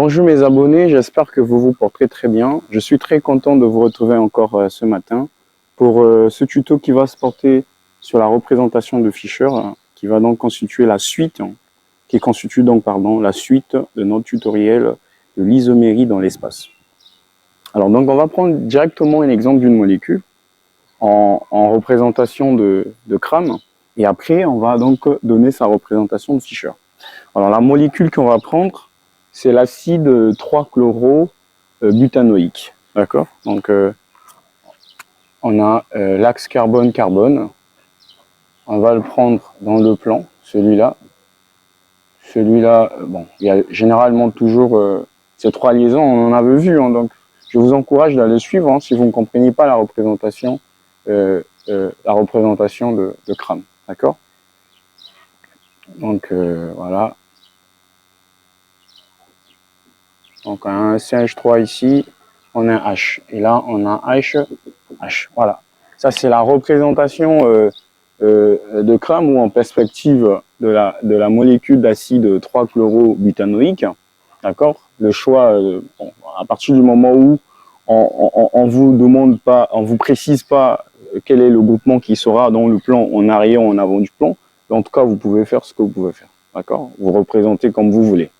Bonjour mes abonnés, j'espère que vous vous portez très bien. Je suis très content de vous retrouver encore ce matin pour ce tuto qui va se porter sur la représentation de Fischer, qui va donc constituer la suite, la suite de notre tutoriel de l'isomérie dans l'espace. Alors donc on va prendre directement un exemple d'une molécule en représentation de Cram, et après on va donc donner sa représentation de Fischer. Alors la molécule qu'on va prendre, c'est l'acide 3-chloro-butanoïque. D'accord? Donc, on a l'axe carbone-carbone. On va le prendre dans le plan, celui-là. Celui-là, bon, il y a généralement toujours ces trois liaisons, on en avait vu. Hein, donc, je vous encourage d'aller suivre hein, si vous ne comprenez pas la représentation de Cram. D'accord? Donc, voilà. Donc on a un CH3 ici, on a un H. Et là, on a un H. Voilà. Ça, c'est la représentation de Cram ou en perspective de la molécule d'acide 3-chloro-butanoïque. D'accord? Le choix, bon, à partir du moment où on vous demande pas, on vous précise pas quel est le groupement qui sera dans le plan en arrière ou en avant du plan, en tout cas, vous pouvez faire ce que vous pouvez faire. D'accord? Vous représentez comme vous voulez.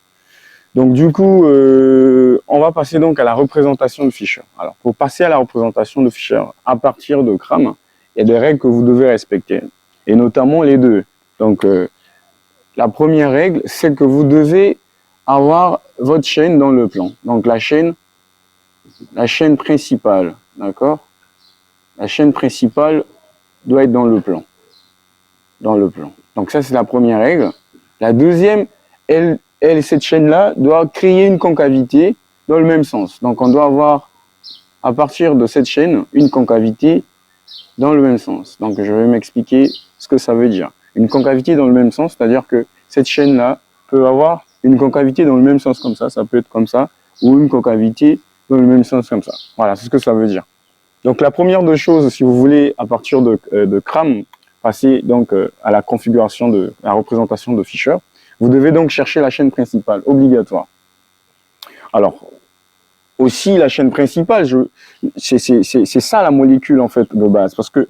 Donc du coup, on va passer donc à la représentation de Fischer. Alors pour passer à la représentation de Fischer à partir de Cram, il y a des règles que vous devez respecter, et notamment les deux. Donc la première règle, c'est que vous devez avoir votre chaîne dans le plan. Donc la chaîne principale, d'accord? La chaîne principale doit être dans le plan. Donc ça c'est la première règle. La deuxième, cette chaîne-là doit créer une concavité dans le même sens. Donc, on doit avoir, à partir de cette chaîne, une concavité dans le même sens. Donc, je vais m'expliquer ce que ça veut dire. Une concavité dans le même sens, c'est-à-dire que cette chaîne-là peut avoir une concavité dans le même sens comme ça peut être comme ça, ou une concavité dans le même sens comme ça. Voilà, c'est ce que ça veut dire. Donc, la première des choses, si vous voulez, à partir de Cram, passer donc à la configuration de la représentation de Fischer, vous devez donc chercher la chaîne principale, obligatoire. Alors, aussi la chaîne principale, c'est ça la molécule en fait de base, parce que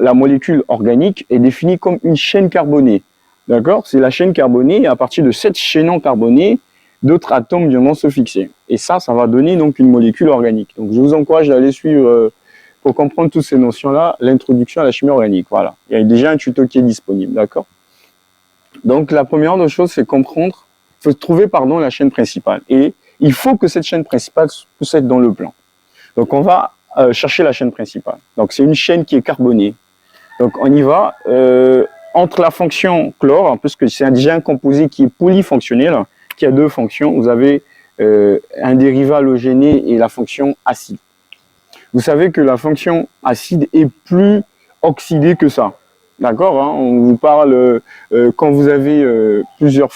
la molécule organique est définie comme une chaîne carbonée. D'accord? C'est la chaîne carbonée, et à partir de cette chaînon carbonée, d'autres atomes viendront se fixer. Et ça va donner donc une molécule organique. Donc je vous encourage d'aller suivre, pour comprendre toutes ces notions-là, l'introduction à la chimie organique. Voilà. Il y a déjà un tuto qui est disponible. D'accord? Donc, la première des choses, c'est comprendre, il faut trouver, la chaîne principale. Et il faut que cette chaîne principale puisse être dans le plan. Donc, on va chercher la chaîne principale. Donc, c'est une chaîne qui est carbonée. Donc, on y va. Entre la fonction chlore, puisque c'est déjà un composé qui est polyfonctionnel, qui a deux fonctions. Vous avez un dérivat halogéné et la fonction acide. Vous savez que la fonction acide est plus oxydée que ça. D'accord, hein, on vous parle, quand vous avez plusieurs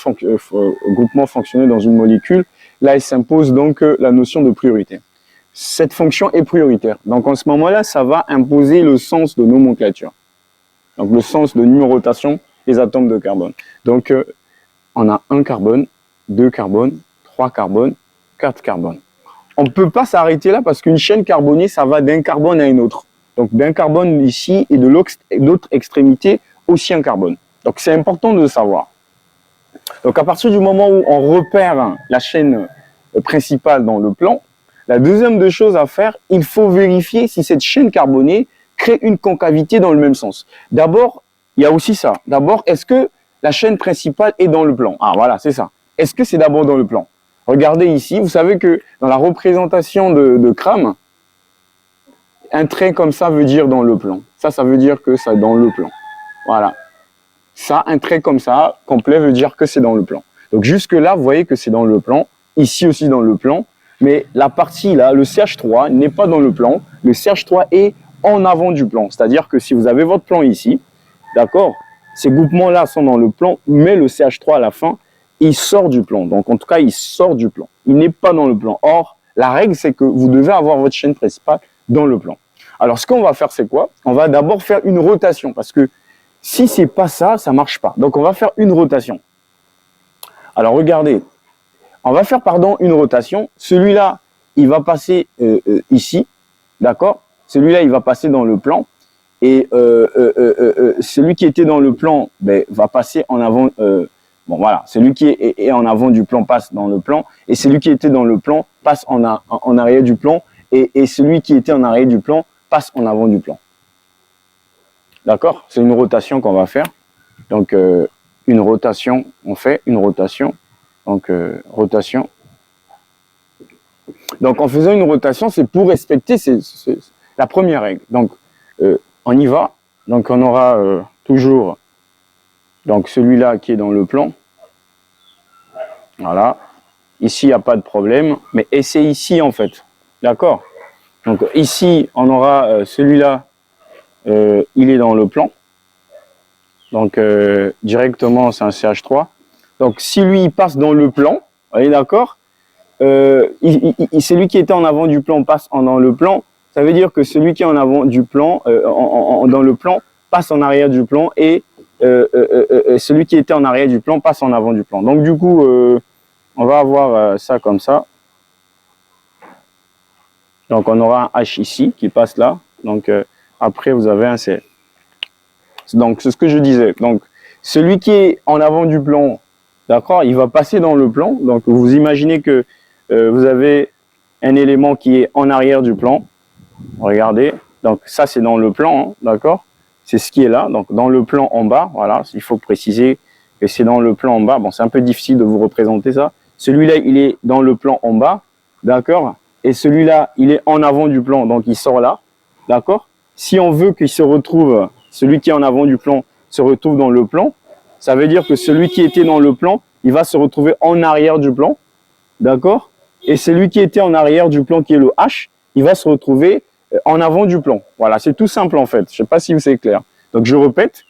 groupements fonctionnels dans une molécule, là il s'impose donc la notion de priorité. Cette fonction est prioritaire. Donc en ce moment-là, ça va imposer le sens de nomenclature. Donc le sens de numérotation des atomes de carbone. Donc on a 1 carbone, 2 carbone, 3 carbone, 4 carbone. On ne peut pas s'arrêter là parce qu'une chaîne carbonée, ça va d'un carbone à un autre. Donc d'un carbone ici et de l'autre extrémité aussi un carbone. Donc c'est important de le savoir. Donc à partir du moment où on repère la chaîne principale dans le plan, la deuxième des choses à faire, il faut vérifier si cette chaîne carbonée crée une concavité dans le même sens. D'abord, il y a aussi ça. D'abord, est-ce que la chaîne principale est dans le plan? Ah voilà, c'est ça. Est-ce que c'est d'abord dans le plan? Regardez ici, vous savez que dans la représentation de Cram, un trait comme ça veut dire dans le plan. Ça veut dire que c'est dans le plan. Voilà. Ça, un trait comme ça, complet, veut dire que c'est dans le plan. Donc jusque-là, vous voyez que c'est dans le plan. Ici aussi dans le plan. Mais la partie là, le CH3, n'est pas dans le plan. Le CH3 est en avant du plan. C'est-à-dire que si vous avez votre plan ici, d'accord, ces groupements-là sont dans le plan, mais le CH3 à la fin, il sort du plan. Donc en tout cas, il sort du plan. Il n'est pas dans le plan. Or, la règle, c'est que vous devez avoir votre chaîne principale dans le plan. Alors, ce qu'on va faire, c'est quoi? On va d'abord faire une rotation, parce que si c'est pas ça, ça marche pas. Donc, on va faire une rotation. Alors, regardez, On va faire, pardon, une rotation. Celui-là, il va passer ici, d'accord? Celui-là, il va passer dans le plan. Et celui qui était dans le plan ben, va passer en avant. Bon, voilà. Celui qui est en avant du plan passe dans le plan. Et celui qui était dans le plan passe en arrière du plan. Et celui qui était en arrière du plan passe en avant du plan. D'accord? C'est une rotation qu'on va faire. Donc, une rotation, on fait une rotation. Donc, rotation. Donc, en faisant une rotation, c'est pour respecter la première règle. Donc, on y va. Donc, on aura toujours donc celui-là qui est dans le plan. Voilà. Ici, il n'y a pas de problème. Mais et c'est ici, en fait. D'accord? Donc, ici, on aura celui-là, il est dans le plan. Donc, directement, c'est un CH3. Donc, si lui, il passe dans le plan, vous voyez, d'accord, celui qui était en avant du plan passe dans le plan. Ça veut dire que celui qui est en avant du plan, dans le plan, passe en arrière du plan et celui qui était en arrière du plan passe en avant du plan. Donc, du coup, on va avoir ça comme ça. Donc, on aura un H ici qui passe là. Donc, après, vous avez un C. Donc, c'est ce que je disais. Donc, celui qui est en avant du plan, d'accord, il va passer dans le plan. Donc, vous imaginez que vous avez un élément qui est en arrière du plan. Regardez. Donc, ça, c'est dans le plan, hein, d'accord? C'est ce qui est là. Donc, dans le plan en bas, voilà, il faut préciser que c'est dans le plan en bas. Bon, c'est un peu difficile de vous représenter ça. Celui-là, il est dans le plan en bas, d'accord? Et celui-là, il est en avant du plan, donc il sort là, d'accord? Si on veut qu'il se retrouve, celui qui est en avant du plan se retrouve dans le plan, ça veut dire que celui qui était dans le plan, il va se retrouver en arrière du plan, d'accord? Et celui qui était en arrière du plan, qui est le H, il va se retrouver en avant du plan. Voilà, c'est tout simple en fait. Je ne sais pas si c'est clair. Donc je répète,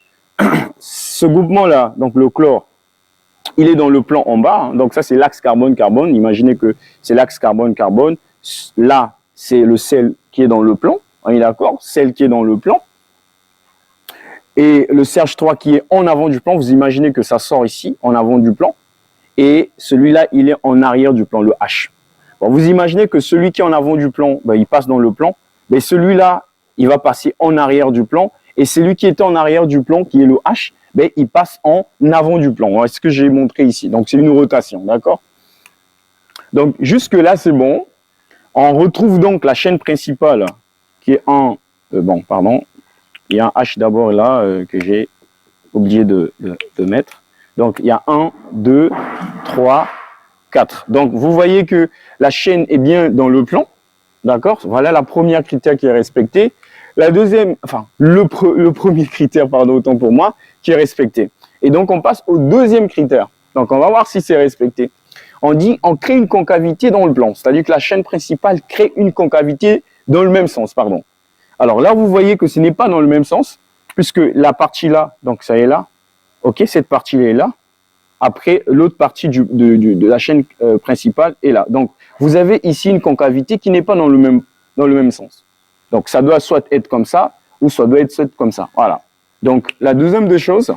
ce groupement-là, donc le chlore, il est dans le plan en bas. Hein, donc ça, c'est l'axe carbone-carbone. Imaginez que c'est l'axe carbone-carbone. Là, c'est le sel qui est dans le plan. On est d'accord? Sel qui est dans le plan. Et le CH3 qui est en avant du plan, vous imaginez que ça sort ici, en avant du plan. Et celui-là, il est en arrière du plan, le H. Bon, vous imaginez que celui qui est en avant du plan, ben, il passe dans le plan. Mais celui-là, il va passer en arrière du plan. Et celui qui était en arrière du plan, qui est le H, ben, il passe en avant du plan. Voilà ce que j'ai montré ici. Donc, c'est une rotation, d'accord? Donc, jusque-là, c'est bon. On retrouve donc la chaîne principale qui est en... bon, pardon. Il y a un H d'abord là que j'ai oublié de mettre. Donc, il y a 1, 2, 3, 4. Donc, vous voyez que la chaîne est bien dans le plan. D'accord? Voilà la première critère qui est respectée. La deuxième, enfin, le premier critère, pardon, autant pour moi, qui est respecté. Et donc, on passe au deuxième critère. Donc, on va voir si c'est respecté. On dit, on crée une concavité dans le plan. C'est-à-dire que la chaîne principale crée une concavité dans le même sens, pardon. Alors là, vous voyez que ce n'est pas dans le même sens, puisque la partie là, donc ça est là. OK, cette partie-là est là. Après, l'autre partie de la chaîne principale est là. Donc, vous avez ici une concavité qui n'est pas dans le même sens. Donc, ça doit soit être comme ça, ou ça doit être soit comme ça. Voilà. Donc, la deuxième des choses,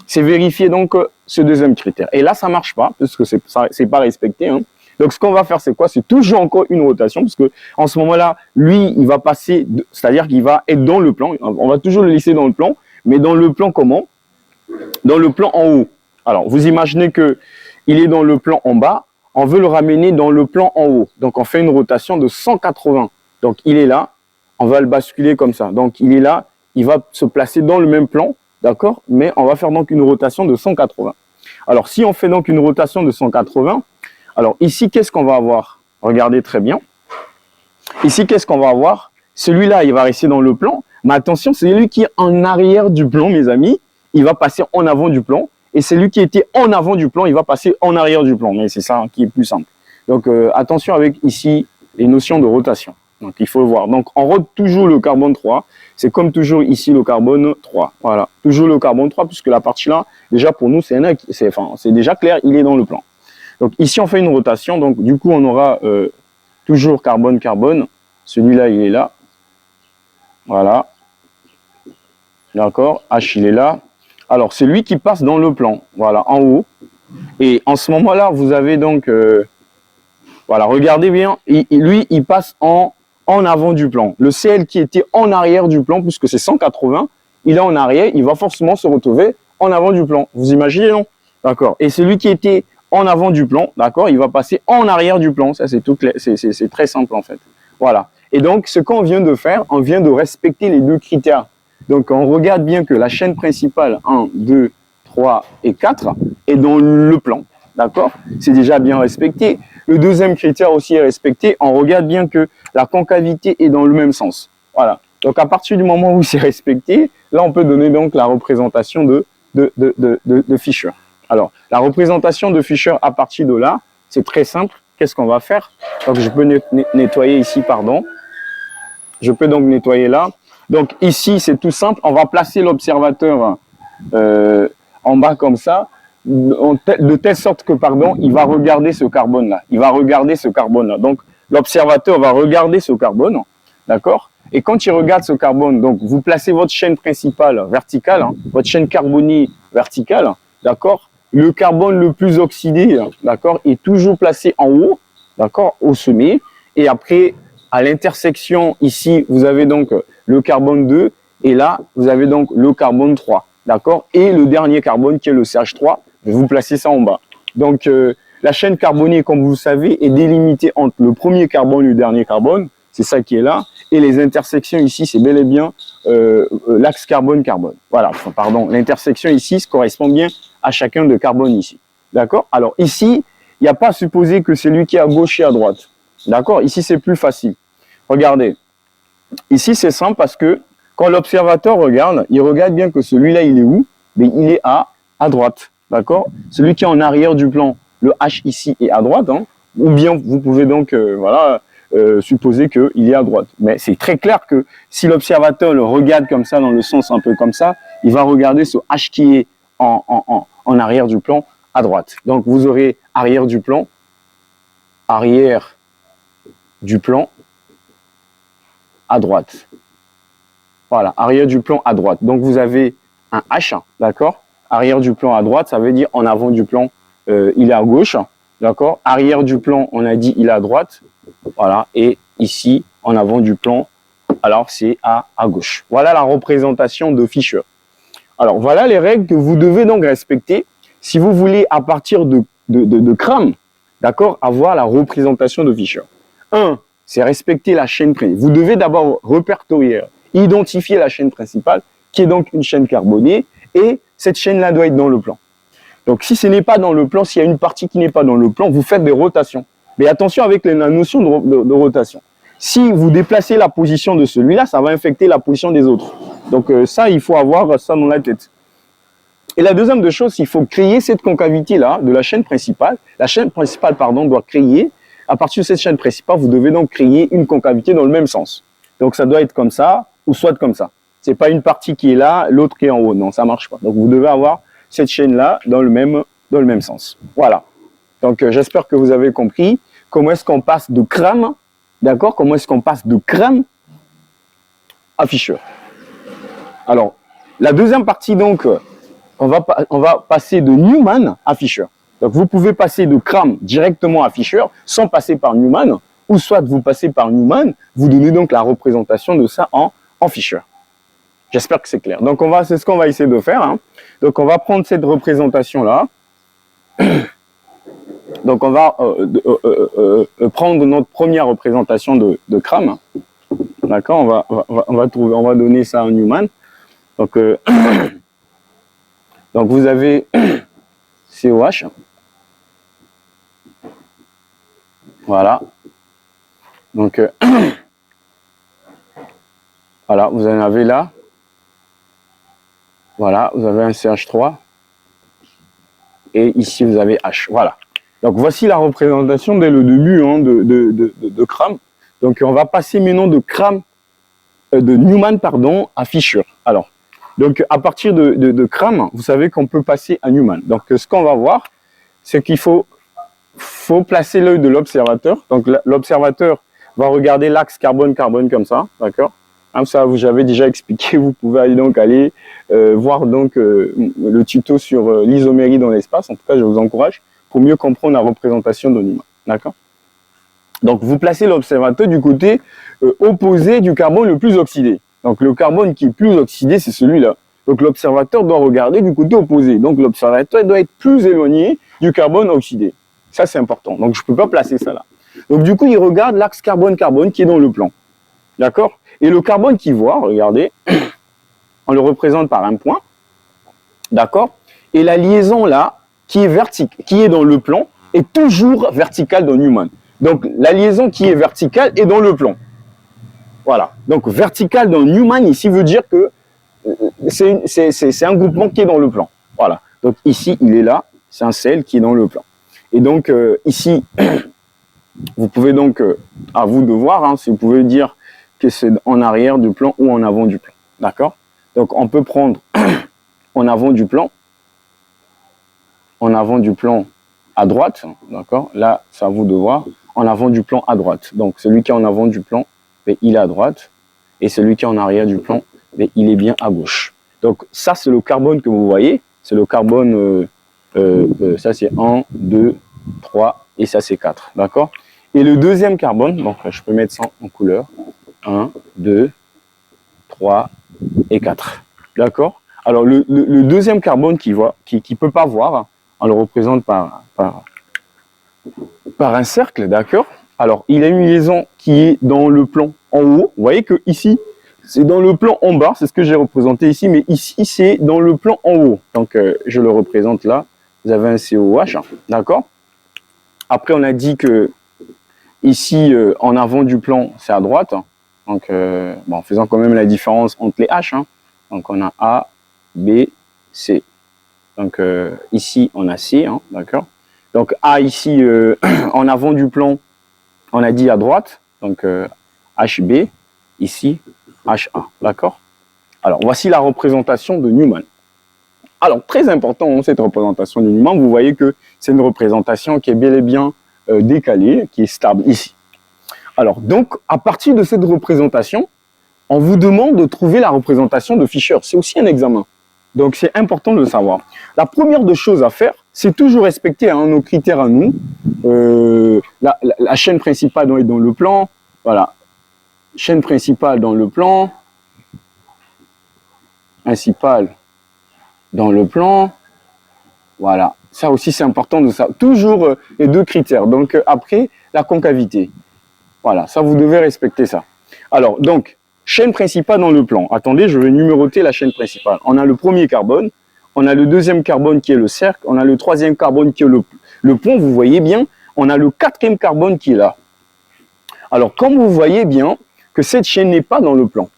c'est vérifier donc ce deuxième critère. Et là, ça ne marche pas, parce que c'est pas respecté. Hein. Donc, ce qu'on va faire, c'est quoi? C'est toujours encore une rotation, parce que en ce moment-là, lui, il va passer, c'est-à-dire qu'il va être dans le plan. On va toujours le laisser dans le plan, mais dans le plan comment? Dans le plan en haut. Alors, vous imaginez que il est dans le plan en bas, on veut le ramener dans le plan en haut. Donc, on fait une rotation de 180. Donc, il est là, on va le basculer comme ça. Donc, il est là, il va se placer dans le même plan, d'accord? Mais on va faire donc une rotation de 180. Alors, si on fait donc une rotation de 180, alors ici, qu'est-ce qu'on va avoir? Regardez très bien. Ici, qu'est-ce qu'on va avoir? Celui-là, il va rester dans le plan. Mais attention, c'est lui qui est en arrière du plan, mes amis. Il va passer en avant du plan. Et celui qui était en avant du plan, il va passer en arrière du plan. Mais c'est ça qui est plus simple. Donc, attention avec ici les notions de rotation. Donc, il faut le voir. Donc, on rote toujours le carbone 3. C'est comme toujours ici le carbone 3. Voilà. Toujours le carbone 3, puisque la partie là, déjà pour nous, c'est déjà clair, il est dans le plan. Donc, ici, on fait une rotation. Donc, du coup, on aura toujours carbone-carbone. Celui-là, il est là. Voilà. D'accord. H, il est là. Alors, c'est lui qui passe dans le plan. Voilà, en haut. Et en ce moment-là, vous avez donc, voilà, regardez bien, lui, il passe en avant du plan. Le CL qui était en arrière du plan, puisque c'est 180, il est en arrière, il va forcément se retrouver en avant du plan. Vous imaginez, non? D'accord. Et celui qui était en avant du plan, d'accord, il va passer en arrière du plan. Ça, c'est tout clair, c'est très simple en fait. Voilà. Et donc, ce qu'on vient de faire, on vient de respecter les deux critères. Donc, on regarde bien que la chaîne principale 1, 2, 3 et 4 est dans le plan. D'accord? C'est déjà bien respecté. Le deuxième critère aussi est respecté. On regarde bien que la concavité est dans le même sens. Voilà. Donc, à partir du moment où c'est respecté, là, on peut donner donc la représentation de Fisher. Alors, la représentation de Fisher à partir de là, c'est très simple. Qu'est-ce qu'on va faire? Donc, je peux nettoyer ici, pardon. Je peux donc nettoyer là. Donc, ici, c'est tout simple. On va placer l'observateur en bas comme ça, de telle sorte que, pardon, il va regarder ce carbone-là. Il va regarder ce carbone-là. Donc, l'observateur va regarder ce carbone, d'accord? Et quand il regarde ce carbone, donc, vous placez votre chaîne principale verticale, hein, votre chaîne carbonie verticale, d'accord? Le carbone le plus oxydé, d'accord, est toujours placé en haut, d'accord, au sommet. Et après, à l'intersection, ici, vous avez donc le carbone 2, et là, vous avez donc le carbone 3, d'accord? Et le dernier carbone qui est le CH3, vous placez ça en bas. Donc, la chaîne carbonée, comme vous le savez, est délimitée entre le premier carbone et le dernier carbone, c'est ça qui est là, et les intersections ici, c'est bel et bien l'axe carbone-carbone. Voilà, enfin, pardon, l'intersection ici correspond bien à chacun de carbone ici. D'accord? Alors ici, il n'y a pas à supposer que celui qui est à gauche et à droite. D'accord? Ici, c'est plus facile. Regardez. Ici, c'est simple parce que quand l'observateur regarde, il regarde bien que celui-là, il est où? Mais il est à droite. D'accord? Celui qui est en arrière du plan, le H ici est à droite. Hein, ou bien vous pouvez donc voilà, supposer qu'il est à droite. Mais c'est très clair que si l'observateur le regarde comme ça, dans le sens un peu comme ça, il va regarder ce H qui est en arrière du plan à droite. Donc vous aurez arrière du plan à droite. Voilà, arrière du plan à droite. Donc vous avez un H, d'accord? Arrière du plan à droite, ça veut dire en avant du plan, il est à gauche, d'accord? Arrière du plan, on a dit il est à droite, voilà. Et ici, en avant du plan, alors c'est à gauche. Voilà la représentation de Fisher. Alors voilà les règles que vous devez donc respecter si vous voulez à partir de Cram, d'accord, avoir la représentation de Fisher. 1, c'est respecter la chaîne principale. Vous devez d'abord répertorier, identifier la chaîne principale, qui est donc une chaîne carbonée, et cette chaîne-là doit être dans le plan. Donc si ce n'est pas dans le plan, s'il y a une partie qui n'est pas dans le plan, vous faites des rotations. Mais attention avec la notion de rotation. Si vous déplacez la position de celui-là, ça va infecter la position des autres. Donc ça, il faut avoir ça dans la tête. Et la deuxième des choses, il faut créer cette concavité-là de la chaîne principale. La chaîne principale, pardon, doit créer, à partir de cette chaîne principale, vous devez donc créer une concavité dans le même sens. Donc ça doit être comme ça, ou soit comme ça. C'est pas une partie qui est là, l'autre qui est en haut. Non, ça marche pas. Donc vous devez avoir cette chaîne-là dans le même sens. Voilà. Donc j'espère que vous avez compris comment est-ce qu'on passe de Cram, d'accord? Comment est-ce qu'on passe de Cram à Fisher. Alors, la deuxième partie, donc, on va passer de Newman à Fisher. Donc, vous pouvez passer de Cram directement à Fisher sans passer par Newman, ou soit vous passez par Newman, vous donnez donc la représentation de ça en Fisher. J'espère que c'est clair. Donc, c'est ce qu'on va essayer de faire. Hein. Donc, on va prendre cette représentation-là. Donc, on va prendre notre première représentation de Cram. D'accord, on va donner ça à Newman. Donc, donc vous avez COH. Voilà. Donc, voilà, vous en avez là. Voilà, vous avez un CH3. Et ici, vous avez H. Voilà. Donc, voici la représentation dès le début hein, de Cram. Donc, on va passer maintenant de Newman, pardon, à Fisher. Alors, donc, à partir de Cram, vous savez qu'on peut passer à Newman. Donc, ce qu'on va voir, c'est qu'il faut placer l'œil de l'observateur. Donc, l'observateur va regarder l'axe carbone-carbone comme ça, d'accord? Hein, ça, j'avais déjà expliqué. Vous pouvez aller voir le tuto sur l'isomérie dans l'espace. En tout cas, je vous encourage pour mieux comprendre la représentation de Newman. D'accord? Donc, vous placez l'observateur du côté opposé du carbone le plus oxydé. Donc, le carbone qui est plus oxydé, c'est celui-là. Donc, l'observateur doit regarder du côté opposé. Donc, l'observateur doit être plus éloigné du carbone oxydé. Ça, c'est important. Donc, je ne peux pas placer ça là. Donc, du coup, il regarde l'axe carbone-carbone qui est dans le plan. D'accord? Et le carbone qu'il voit, regardez, on le représente par un point. D'accord? Et la liaison là, qui est dans le plan, est toujours verticale dans Newman. Donc, la liaison qui est verticale est dans le plan. Voilà. Donc, verticale dans Newman, ici, veut dire que c'est un groupement qui est dans le plan. Voilà. Donc, ici, il est là. C'est un sel qui est dans le plan. Et donc, ici, vous pouvez donc, à vous de voir, hein, si vous pouvez dire que c'est en arrière du plan ou en avant du plan. D'accord? Donc, on peut prendre en avant du plan à droite. D'accord? Là, c'est à vous de voir. En avant du plan à droite. Donc, celui qui est en avant du plan, il est à droite. Et celui qui est en arrière du plan, il est bien à gauche. Donc, ça, c'est le carbone que vous voyez. C'est le carbone, ça, c'est 1, 2, 3, et ça, c'est 4. D'accord? Et le deuxième carbone, donc je peux mettre ça en couleur. 1, 2, 3 et 4. D'accord? Alors, le deuxième carbone qui ne peut pas voir, on le représente par un cercle, d'accord? Alors, il a une liaison qui est dans le plan en haut. Vous voyez que ici, c'est dans le plan en bas, c'est ce que j'ai représenté ici, mais ici, c'est dans le plan en haut. Donc, je le représente là. Vous avez un COH, hein, d'accord? Après, on a dit que ici, en avant du plan, c'est à droite. Donc, en faisant quand même la différence entre les H. Hein. Donc, on a A, B, C. Donc, ici, on a C, hein, d'accord? Donc, A ici, en avant du plan, on a dit à droite. Donc, HB, ici, HA, d'accord? Alors, voici la représentation de Newman. Alors, très important, cette représentation de Newman, vous voyez que c'est une représentation qui est bel et bien décalée, qui est stable ici. Alors, donc, à partir de cette représentation, on vous demande de trouver la représentation de Fischer. C'est aussi un examen. Donc, c'est important de le savoir. La première des choses à faire, c'est toujours respecter nos critères à nous. La chaîne principale doit être dans le plan. Voilà. Chaîne principale dans le plan. Principale dans le plan. Voilà. Ça aussi, c'est important de savoir. Toujours les deux critères. Donc, après, la concavité. Voilà. Ça, vous devez respecter ça. Alors, donc, chaîne principale dans le plan. Attendez, je vais numéroter la chaîne principale. On a le premier carbone, on a le deuxième carbone qui est le cercle, on a le troisième carbone qui est le pont, vous voyez bien, on a le quatrième carbone qui est là. Alors, comme vous voyez bien que cette chaîne n'est pas dans le plan,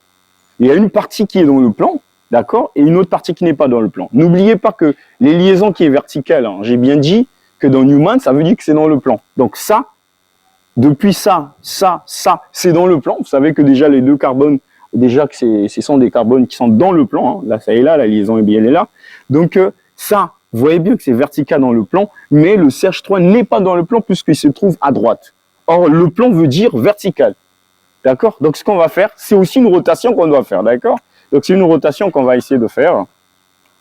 il y a une partie qui est dans le plan, d'accord, et une autre partie qui n'est pas dans le plan. N'oubliez pas que les liaisons qui est verticale, hein, j'ai bien dit que dans Newman, ça veut dire que c'est dans le plan. Donc ça, depuis ça, c'est dans le plan. Vous savez que déjà les deux carbones, déjà que ce sont des carbones qui sont dans le plan. Hein. Là, ça est là, la liaison est bien là. Donc ça, vous voyez bien que c'est vertical dans le plan, mais le CH3 n'est pas dans le plan puisqu'il se trouve à droite. Or, le plan veut dire vertical. D'accord? Donc, ce qu'on va faire, c'est aussi une rotation qu'on doit faire. D'accord? Donc, c'est une rotation qu'on va essayer de faire.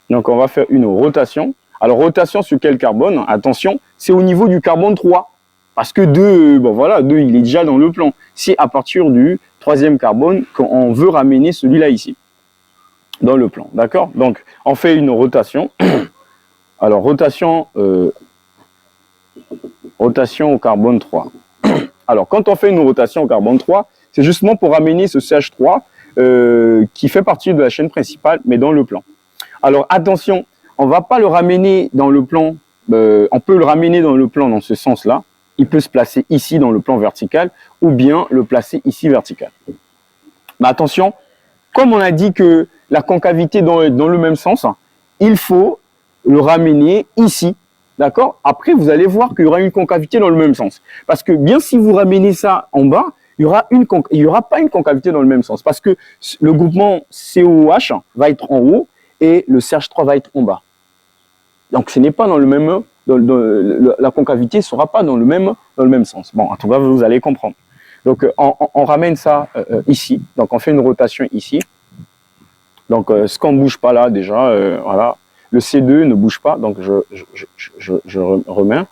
Donc, on va faire une rotation. Alors, rotation sur quel carbone? Attention, c'est au niveau du carbone 3. Parce que 2, bon voilà, 2, il est déjà dans le plan. C'est à partir du troisième carbone qu'on veut ramener celui-là ici, dans le plan. D'accord? Donc, on fait une rotation. Alors, rotation au carbone 3. Alors, quand on fait une rotation au carbone 3, c'est justement pour ramener ce CH3 qui fait partie de la chaîne principale, mais dans le plan. Alors, attention, on ne va pas le ramener dans le plan, on peut le ramener dans le plan dans ce sens-là. Il peut se placer ici dans le plan vertical ou bien le placer ici vertical. Mais attention, comme on a dit que la concavité dans le même sens, il faut le ramener ici. D'accord? Après, vous allez voir qu'il y aura une concavité dans le même sens. Parce que bien si vous ramenez ça en bas, il n'y aura pas une concavité dans le même sens. Parce que le groupement COOH va être en haut et le CH3 va être en bas. Donc, ce n'est pas dans le même... la concavité ne sera pas dans le même sens. Bon, en tout cas, vous allez comprendre. Donc, on ramène ça ici. Donc, on fait une rotation ici. Donc, ce qu'on ne bouge pas là, déjà, voilà. Le C2 ne bouge pas, donc je remets.